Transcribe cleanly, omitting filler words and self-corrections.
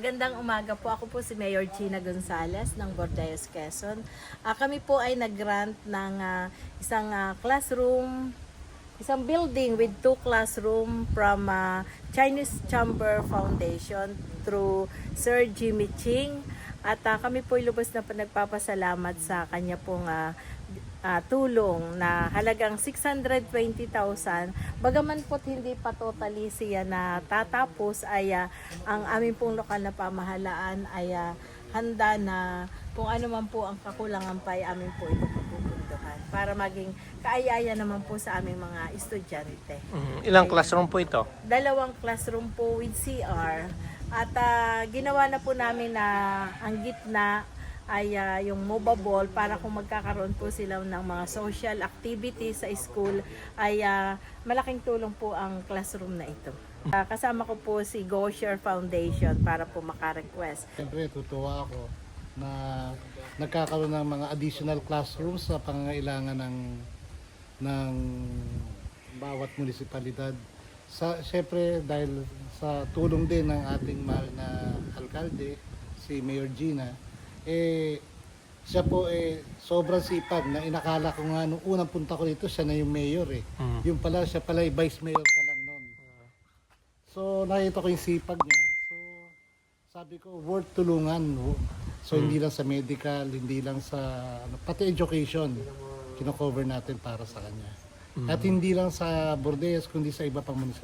Magandang umaga po. Ako po si Mayor Gina Gonzales ng Bordeaux, Quezon. Kami po ay nag-grant ng isang classroom, isang building with 2 classroom from Chinese Chamber Foundation through Sir Jimmy Ching. At kami po ay lubos na nagpapasalamat sa kanya pong tulong na halagang 620,000. Bagaman po't hindi pa totally siya na tatapos ay ang aming pong lokal na pamahalaan ay handa na kung ano man po ang kakulangan pa ay amin po ito pupunduhan para maging kaayaya naman po sa aming mga estudyante. Ilang classroom po ito? 2 classroom po with CR at ginawa na po namin na ang gitna ay yung movable para kung magkakaroon po sila ng mga social activities sa school ay malaking tulong po ang classroom na ito. Kasama ko po si GoShare Foundation para po maka-request. Siyempre, tutuwa ako na nagkakaroon ng mga additional classrooms sa pangangailangan ng bawat munisipalidad. Siyempre, dahil sa tulong din ng ating mahal na alkalde, si Mayor Gina, siya po sobrang sipag na inakala ko nga nung unang punta ko dito siya na yung mayor Yung pala siya pala yung vice mayor pa lang noon. So nakita ko yung sipag niya. So sabi ko worth tulungan. No? So hindi lang sa medical, hindi lang sa pati education kino-cover natin para sa kanya. At hindi lang sa Bordeaux kundi sa iba pang munisipalidad.